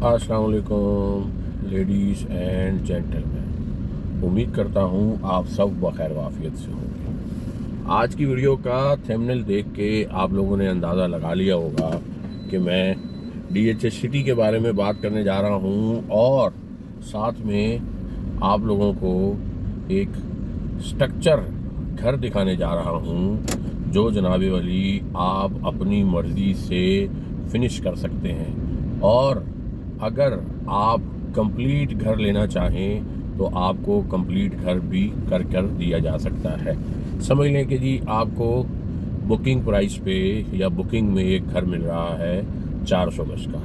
अस्सलाम वालेकुम ladies and gentleman. उम्मीद करता हूँ आप सब बखैर वाफियत से होंगे। आज की वीडियो का थंबनेल देख के आप लोगों ने अंदाज़ा लगा लिया होगा कि मैं डीएचएस सिटी के बारे में बात करने जा रहा हूँ और साथ में आप लोगों को एक स्ट्रक्चर घर दिखाने जा रहा हूँ जो जनाबे वली आप अपनी मर्ज़ी से फिनिश कर सकते हैं। और अगर आप कंप्लीट घर लेना चाहें तो आपको कंप्लीट घर भी कर दिया जा सकता है। समझ लें कि जी आपको बुकिंग प्राइस पे या बुकिंग में एक घर मिल रहा है 400 गज का।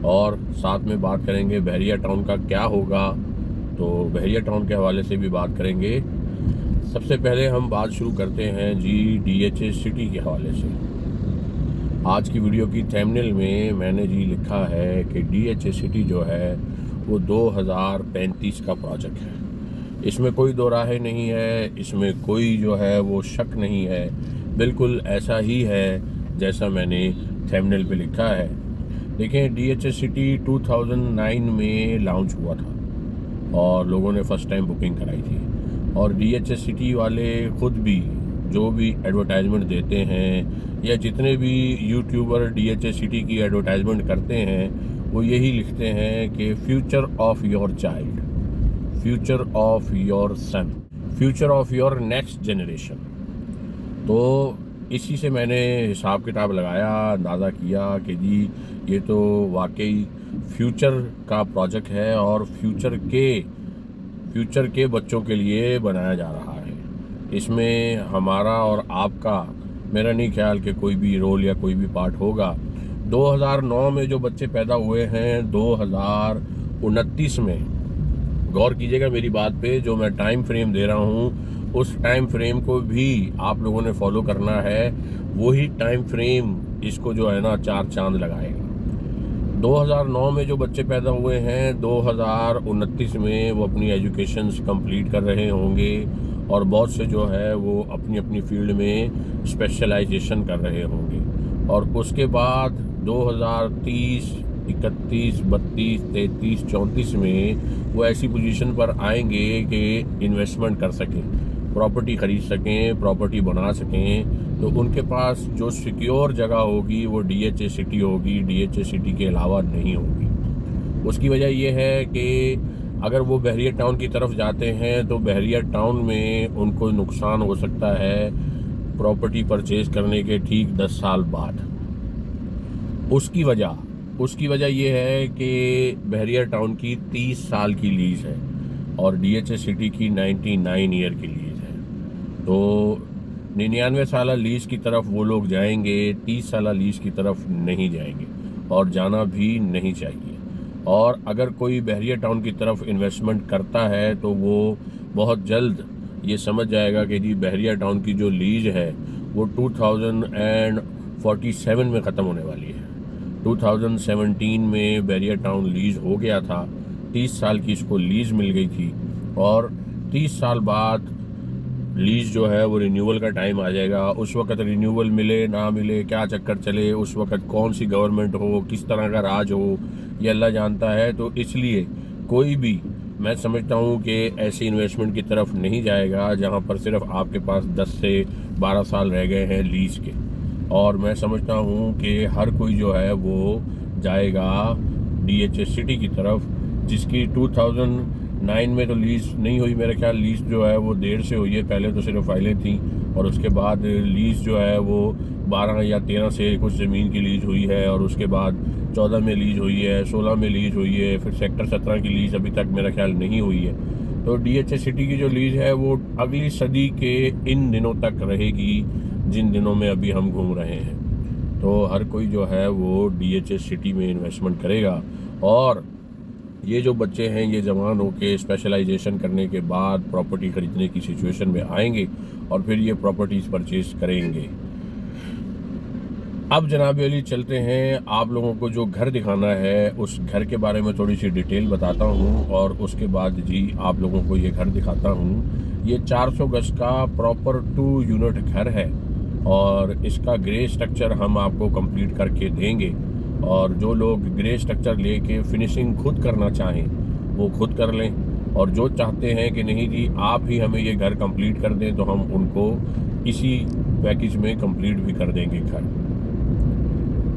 और साथ में बात करेंगे बहरिया टाउन का क्या होगा, तो बहरिया टाउन के हवाले से भी बात करेंगे। सबसे पहले हम बात शुरू करते हैं जी डीएचएस सिटी के हवाले से। आज की वीडियो की थंबनेल में मैंने जी लिखा है कि डीएचएस सिटी जो है वो 2035 का प्रोजेक्ट है। इसमें कोई दो राहे नहीं है, इसमें कोई जो है वो शक नहीं है, बिल्कुल ऐसा ही है जैसा मैंने थंबनेल पे लिखा है। देखें, डीएचएस सिटी 2009 में लॉन्च हुआ था और लोगों ने फर्स्ट टाइम बुकिंग कराई थी। और डीएचएस सिटी वाले खुद भी जो भी एडवर्टाइजमेंट देते हैं या जितने भी यूट्यूबर डीएचएस सिटी की एडवर्टाइजमेंट करते हैं वो यही लिखते हैं कि future of your child, future of your son, future of your next generation. तो इसी से मैंने हिसाब किताब लगाया, अंदाज़ा किया कि जी ये तो वाकई फ्यूचर का प्रोजेक्ट है और फ्यूचर के बच्चों के लिए बनाया जा रहा है। इसमें हमारा और आपका मेरा नहीं ख्याल कि कोई भी रोल या कोई भी पार्ट होगा। 2009 में जो बच्चे पैदा हुए हैं 2029 में, गौर कीजिएगा मेरी बात पे, जो मैं टाइम फ्रेम दे रहा हूँ उस टाइम फ्रेम को भी आप लोगों ने फॉलो करना है। वही टाइम फ्रेम इसको जो है ना 4 चांद लगाएगा। 2009 में जो बच्चे पैदा हुए हैं 2029 में वो अपनी एजुकेशंस कंप्लीट कर रहे होंगे और बहुत से जो है वो अपनी अपनी फील्ड में स्पेशलाइजेशन कर रहे होंगे। और उसके बाद 2030, 31, 32, 33, 34 में वो ऐसी पोजीशन पर आएंगे कि इन्वेस्टमेंट कर सकें, प्रॉपर्टी ख़रीद सकें, प्रॉपर्टी बना सकें। तो उनके पास जो सिक्योर जगह होगी वो डीएचएस सिटी होगी, डीएचएस सिटी के अलावा नहीं होगी। उसकी वजह यह है कि अगर वो बहरिया टाउन की तरफ जाते हैं तो बहरिया टाउन में उनको नुकसान हो सकता है प्रॉपर्टी परचेज करने के ठीक 10 साल बाद। उसकी वजह यह है कि बहरिया टाउन की 30 साल की लीज है और डीएचएस सिटी की 99 ईयर की लीज है। तो 99 साल लीज की तरफ वो लोग जाएंगे, 30 साल लीज की तरफ नहीं जाएंगे और जाना भी नहीं चाहिए। और अगर कोई बहरिया टाउन की तरफ इन्वेस्टमेंट करता है तो वो बहुत जल्द ये समझ जाएगा कि जी बहरिया टाउन की जो लीज है वो 2047 में ख़त्म होने वाली है। 2017 में बहरिया टाउन लीज हो गया था, 30 साल की इसको लीज मिल गई थी और 30 साल बाद लीज जो है वो रिन्यूअल का टाइम आ जाएगा। उस वक्त रिन्यूअल मिले ना मिले, क्या चक्कर चले, उस वक्त कौन सी गवर्नमेंट हो, किस तरह का राज हो, ये अल्लाह जानता है। तो इसलिए कोई भी, मैं समझता हूँ कि ऐसी इन्वेस्टमेंट की तरफ नहीं जाएगा जहाँ पर सिर्फ आपके पास 10 से 12 साल रह गए हैं लीज के। और मैं समझता हूँ कि हर कोई जो है वो जाएगा डीएचएस सिटी की तरफ, जिसकी 2009 में तो लीज नहीं हुई, मेरे ख्याल लीज जो है वो देर से हुई है। पहले तो सिर्फ फाइलें थी और उसके बाद लीज जो है वो 12 या 13 से कुछ ज़मीन की लीज हुई है और उसके बाद 14 में लीज हुई है, 16 में लीज हुई है, फिर सेक्टर 17 की लीज अभी तक मेरा ख्याल नहीं हुई है। तो डीएचएस सिटी की जो लीज है वो अगली सदी के इन दिनों तक रहेगी जिन दिनों में अभी हम घूम रहे हैं। तो हर कोई जो है वो डीएचएस सिटी में इन्वेस्टमेंट करेगा और ये जो बच्चे हैं ये जवान होकर स्पेशलाइजेशन करने के बाद प्रॉपर्टी ख़रीदने की सिचुएशन में आएंगे और फिर ये प्रॉपर्टीज़ परचेज करेंगे। अब जनाब अली चलते हैं, आप लोगों को जो घर दिखाना है उस घर के बारे में थोड़ी सी डिटेल बताता हूँ और उसके बाद जी आप लोगों को ये घर दिखाता हूँ। ये 400 गज का प्रॉपर 2 यूनिट घर है और इसका ग्रे स्ट्रक्चर हम आपको कंप्लीट करके देंगे और जो लोग ग्रे स्ट्रक्चर लेके फिनिशिंग खुद करना चाहें वो खुद कर लें, और जो चाहते हैं कि नहीं जी आप ही हमें ये घर कंप्लीट कर दें तो हम उनको इसी पैकेज में कंप्लीट भी कर देंगे।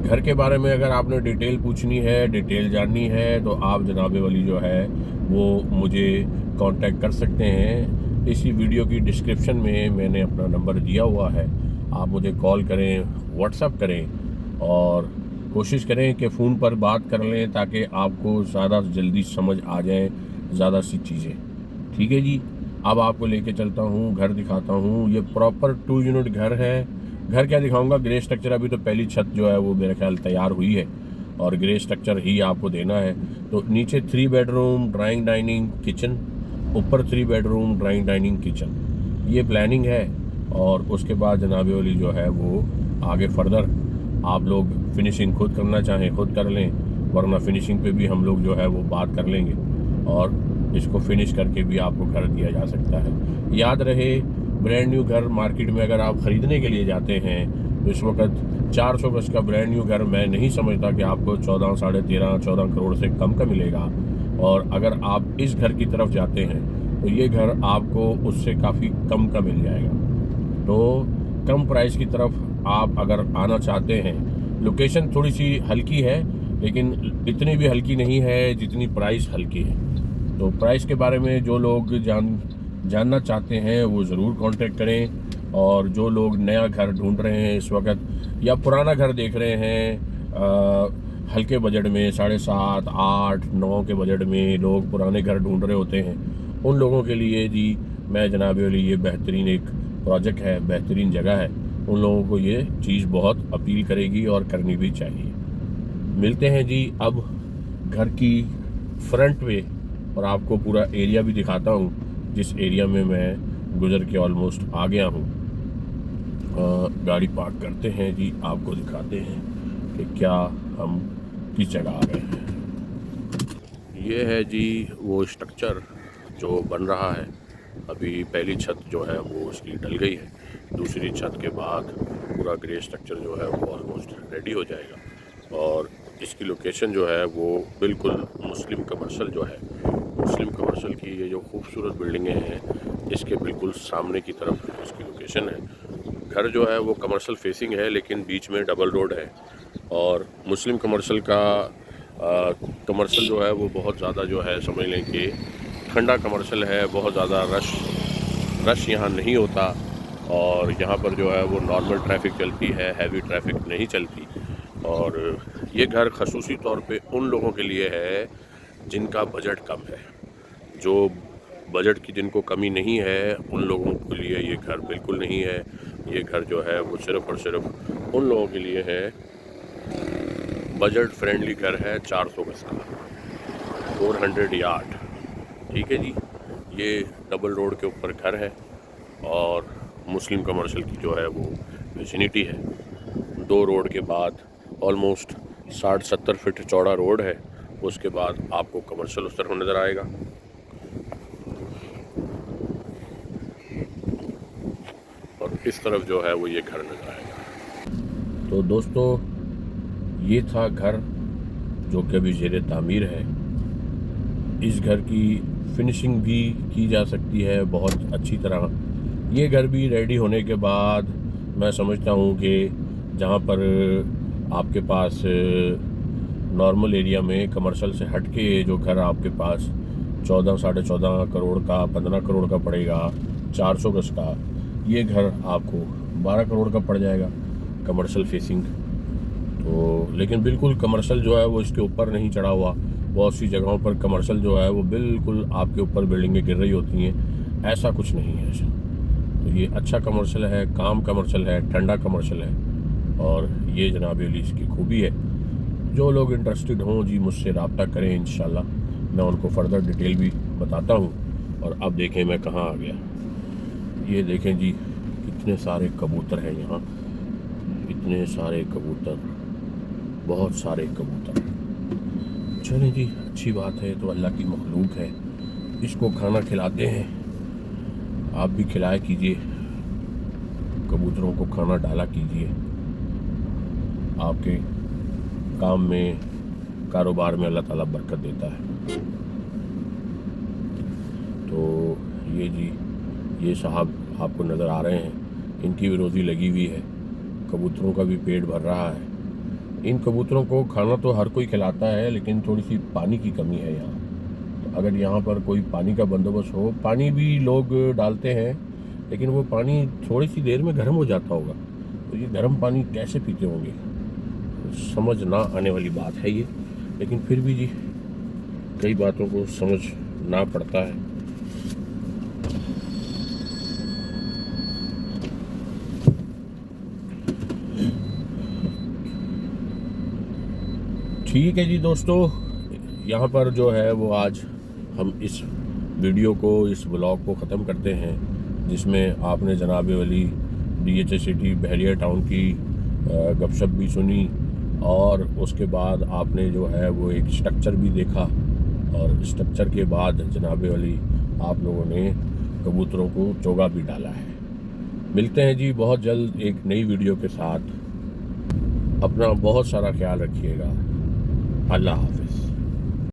घर के बारे में अगर आपने डिटेल पूछनी है, डिटेल जाननी है, तो आप जनाबे वाली जो है वो मुझे कांटेक्ट कर सकते हैं। इसी वीडियो की डिस्क्रिप्शन में मैंने अपना नंबर दिया हुआ है, आप मुझे कॉल करें, व्हाट्सएप करें और कोशिश करें कि फ़ोन पर बात कर लें ताकि आपको ज़्यादा जल्दी समझ आ जाए ज़्यादा सी चीज़ें। ठीक है जी, अब आपको लेके चलता हूँ, घर दिखाता हूँ। ये प्रॉपर 2 यूनिट घर है। घर क्या दिखाऊंगा, ग्रे स्ट्रक्चर। अभी तो पहली छत जो है वो मेरे ख्याल तैयार हुई है और ग्रे स्ट्रक्चर ही आपको देना है। तो नीचे 3 बेडरूम ड्राइंग डाइनिंग किचन, ऊपर 3 बेडरूम ड्राइंग डाइनिंग किचन, ये प्लानिंग है। और उसके बाद जनाबे वाली जो है वो आगे फर्दर आप लोग फिनिशिंग खुद करना चाहें खुद कर लें, वरना फिनिशिंग पे भी हम लोग जो है वो बात कर लेंगे और इसको फिनिश करके भी आपको घर दिया जा सकता है। याद रहे, ब्रांड न्यू घर मार्केट में अगर आप ख़रीदने के लिए जाते हैं तो इस वक्त 400 गज का ब्रांड न्यू घर मैं नहीं समझता कि आपको 14, साढ़े 13, 14 करोड़ से कम का मिलेगा। और अगर आप इस घर की तरफ जाते हैं तो ये घर आपको उससे काफ़ी कम का मिल जाएगा। तो कम प्राइस की तरफ आप अगर आना चाहते हैं, लोकेशन थोड़ी सी हल्की है लेकिन इतनी भी हल्की नहीं है जितनी प्राइस हल्की है। तो प्राइस के बारे में जो लोग जानना चाहते हैं वो ज़रूर कांटेक्ट करें। और जो लोग नया घर ढूंढ रहे हैं इस वक्त या पुराना घर देख रहे हैं हल्के बजट में, 7.5, 8, 9 के बजट में लोग पुराने घर ढूंढ रहे होते हैं, उन लोगों के लिए जी मैं जनाबे वाली ये बेहतरीन एक प्रोजेक्ट है, बेहतरीन जगह है। उन लोगों को ये चीज़ बहुत अपील करेगी और करनी भी चाहिए। मिलते हैं जी अब घर की फ्रंट पे और आपको पूरा एरिया भी दिखाता हूँ जिस एरिया में मैं गुजर के ऑलमोस्ट आ गया हूँ। गाड़ी पार्क करते हैं जी, आपको दिखाते हैं कि क्या हम किस जगह आ गए हैं। ये है जी वो स्ट्रक्चर जो बन रहा है। अभी पहली छत जो है वो उसकी डल गई है, दूसरी छत के बाद पूरा ग्रे स्ट्रक्चर जो है वो ऑलमोस्ट रेडी हो जाएगा। और इसकी लोकेशन जो है वो बिल्कुल मुस्लिम कमर्शियल जो है, मुस्लिम कमर्शियल की ये जो खूबसूरत बिल्डिंगें हैं इसके बिल्कुल सामने की तरफ इसकी लोकेशन है। घर जो है वो कमर्शियल फेसिंग है लेकिन बीच में डबल रोड है। और मुस्लिम कमर्शियल का कमर्शियल जो है वो बहुत ज़्यादा जो है समझ लें कि ठंडा कमर्शियल है, बहुत ज़्यादा रश यहाँ नहीं होता। और यहाँ पर जो है वो नॉर्मल ट्रैफिक चलती है, हैवी ट्रैफिक नहीं चलती। और ये घर ख़ुसूसी तौर पे उन लोगों के लिए है जिनका बजट कम है। जो बजट की जिनको कमी नहीं है उन लोगों के लिए ये घर बिल्कुल नहीं है। ये घर जो है वो सिर्फ़ और सिर्फ उन लोगों के लिए है, बजट फ्रेंडली घर है, 400 गज का, 400 यार्ड। ठीक है जी, ये डबल रोड के ऊपर घर है और मुस्लिम कमर्शियल की जो है वो विसिनिटी है। 2 रोड के बाद ऑलमोस्ट 60-70 फीट चौड़ा रोड है, उसके बाद आपको कमर्शियल उस तरफ नज़र आएगा। और इस तरफ जो है वो ये घर नज़र आएगा। तो दोस्तों ये था घर जो कि अभी ज़ेरे तामीर है। इस घर की फिनिशिंग भी की जा सकती है बहुत अच्छी तरह। ये घर भी रेडी होने के बाद मैं समझता हूँ कि जहाँ पर आपके पास नॉर्मल एरिया में कमर्शियल से हट के जो घर आपके पास 14, साढ़े 14 करोड़ का, 15 करोड़ का पड़ेगा 400 गज का, ये घर आपको 12 करोड़ का पड़ जाएगा कमर्शियल फेसिंग। तो लेकिन बिल्कुल कमर्शियल जो है वो इसके ऊपर नहीं चढ़ा हुआ। बहुत सी जगहों पर कमर्शियल जो है वो बिल्कुल आपके ऊपर बिल्डिंगें गिर रही होती हैं, ऐसा कुछ नहीं है ऐसा। तो ये अच्छा कमर्शियल है, काम कमर्शियल है, ठंडा कमर्शियल है और ये जनाब अली इसकी खूबी है। जो लोग इंटरेस्टेड हों जी मुझसे रब्ता करें, इंशाल्लाह मैं उनको फर्दर डिटेल भी बताता हूँ। और अब देखें मैं कहाँ आ गया। ये देखें जी कितने सारे कबूतर हैं यहाँ, इतने सारे कबूतर, बहुत सारे कबूतर। चलें जी, अच्छी बात है, तो अल्लाह की मखलूक है, इसको खाना खिलाते हैं। आप भी खिलाया कीजिए, कबूतरों को खाना डाला कीजिए। आपके काम में, कारोबार में अल्लाह ताला बरकत देता है। तो ये जी, ये साहब आपको नज़र आ रहे हैं, इनकी भी रोज़ी लगी हुई है, कबूतरों का भी पेट भर रहा है। इन कबूतरों को खाना तो हर कोई खिलाता है, लेकिन थोड़ी सी पानी की कमी है यहाँ। तो अगर यहाँ पर कोई पानी का बंदोबस्त हो, पानी भी लोग डालते हैं, लेकिन वो पानी थोड़ी सी देर में गर्म हो जाता होगा, तो ये गर्म पानी कैसे पीते होंगे, समझ ना आने वाली बात है ये। लेकिन फिर भी जी, कई बातों को समझना पड़ता है। ठीक है जी दोस्तों, यहाँ पर जो है वो आज हम इस वीडियो को, इस ब्लॉग को ख़त्म करते हैं, जिसमें आपने जनाब वली DHA सिटी बहरिया टाउन की गपशप भी सुनी, और उसके बाद आपने जो है वो एक स्ट्रक्चर भी देखा, और स्ट्रक्चर के बाद जनाब वली आप लोगों ने कबूतरों को चोगा भी डाला है। मिलते हैं जी बहुत जल्द एक नई वीडियो के साथ। अपना बहुत सारा ख्याल रखिएगा। अल्लाह हाफ़िज़।